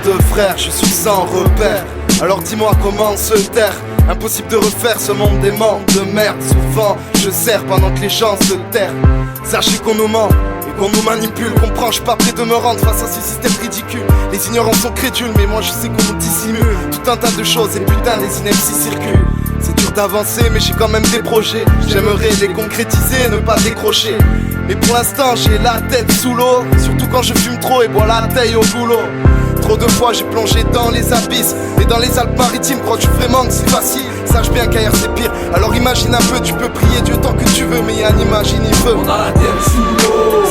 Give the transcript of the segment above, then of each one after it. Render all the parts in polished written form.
de frères, je suis sans repère. Alors dis-moi comment se taire. Impossible de refaire ce monde d'aimants de merde. Souvent je sers pendant que les gens se terrent. Sachez qu'on nous ment et qu'on nous manipule. Comprends, je suis pas prêt de me rendre face à ce système ridicule. Les ignorants sont crédules, mais moi je sais qu'on nous dissimule tout un tas de choses et putain les inepties circulent. C'est dur d'avancer mais j'ai quand même des projets. J'aimerais les concrétiser, ne pas décrocher. Mais pour l'instant j'ai la tête sous l'eau. Surtout quand je fume trop et bois la taille au boulot. Trop de fois j'ai plongé dans les abysses. Et dans les Alpes-Maritimes, crois-tu vraiment que c'est facile? Sache bien qu'ailleurs c'est pire. Alors imagine un peu, tu peux prier Dieu tant que tu veux, mais Yann imagine il veut. On a la tête sous l'eau.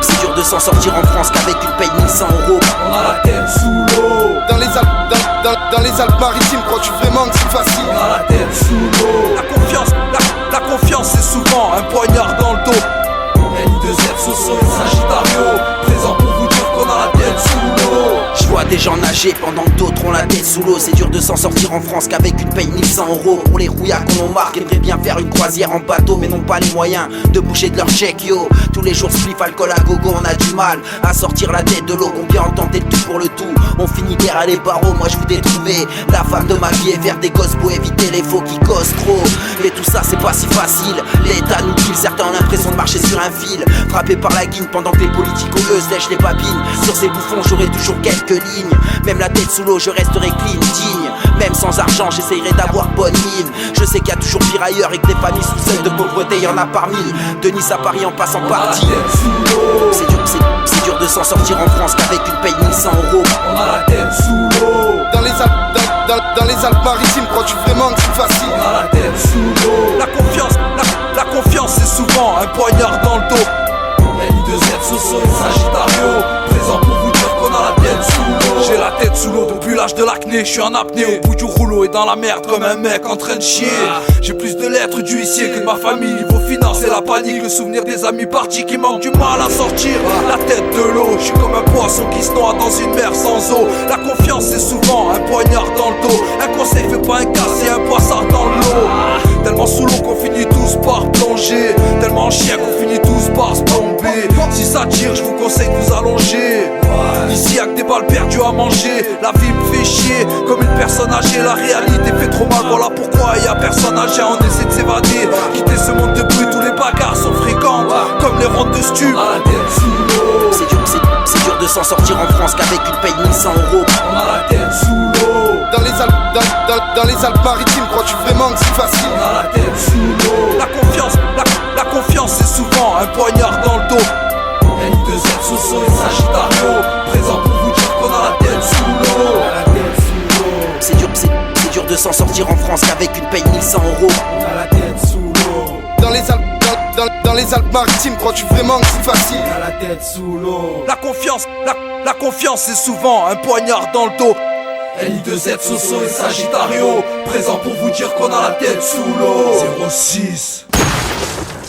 C'est dur de s'en sortir en France qu'avec une paye 1100 €. On a la tête sous l'eau. Dans les Alpes-Maritimes, crois-tu vraiment que c'est facile? On a la tête sous l'eau. La confiance c'est souvent un poignard dans le dos. N2Z, Soso et Sagittario, présent pour vous dire qu'on a la tête sous l'eau. Je vois des gens nager pendant que d'autres ont la tête sous l'eau. C'est dur de s'en sortir en France qu'avec une paye 1100 € pour les rouillards qu'on marque. Aimeraient bien faire une croisière en bateau mais n'ont pas les moyens de bouger de leur chèque yo. Tous les jours spliff, alcool à gogo, on a du mal à sortir la tête de l'eau. Combien ont tenté le tout pour le tout, on finit derrière les barreaux. Moi je voudrais trouver la femme de ma vie et faire des gosses pour éviter les faux qui causent trop. Mais tout ça c'est pas si facile, l'État nous kill. Certains ont l'impression de marcher sur un fil, frappé par la guine pendant que les politiques eux se lèchent les babines. Sur ces bouffons j'aurai toujours quelques lignes. Même la tête sous l'eau je resterai clean, digne. Même sans argent j'essayerai d'avoir bonne mine. Je sais qu'il y a toujours pire ailleurs et que des familles sous seuil de pauvreté y'en a parmi. De Nice à Paris en passant par Die. C'est dur de s'en sortir en France qu'avec une paye 1100 €. On a la tête sous l'eau. Dans les Alpes-Maritimes, crois-tu vraiment que c'est facile? On a la tête sous l'eau. La confiance c'est souvent un poignard dans le dos. N2Z, Soso et Sagittario, présent pour vous dire qu'on a la tête sous l'eau. J'ai la tête sous l'eau depuis l'âge de l'acné. Je suis en apnée au bout du rouleau et dans la merde comme un mec en train de chier. J'ai plus de lettres d'huissier que de ma famille. Niveau finance c'est la panique, le souvenir des amis partis qui manquent du mal à sortir. La tête de l'eau, je suis comme un poisson qui se noie dans une mer sans eau. La confiance c'est souvent un poignard dans le dos. Un conseil fait pas un cas, c'est un poissard dans l'eau. Tellement sous l'eau qu'on finit tous par plonger. Tellement en chien qu'on finit tous par se plomber. Si ça tire, je vous conseille de vous allonger. Ici y'a que des balles perdues à manger. La vie me fait chier comme une personne âgée. La réalité fait trop mal, voilà pourquoi y'a personne âgée. On essaie de s'évader, quitter ce monde de brut où les bagarres sont fréquentes comme les rondes de stup. On a la tête sous l'eau. C'est dur de s'en sortir en France qu'avec une paye 1100 €. On a la tête sous l'eau. Dans les Alpes-Maritimes, crois-tu vraiment que c'est facile? On a la tête sous l'eau. La confiance c'est souvent un poignard dans le dos. N2Z, Soso et Sagittario, présent pour vous dire qu'on a la tête sous l'eau. On a la tête sous l'eau. C'est dur de s'en sortir en France qu'avec une paye 1100 €. On a la tête sous l'eau. Dans les Alpes-Maritimes, crois-tu vraiment que c'est facile? On a la tête sous l'eau. La confiance c'est souvent un poignard dans le dos. N2Z, Soso et Sagittario, présent pour vous dire qu'on a la tête sous l'eau. 06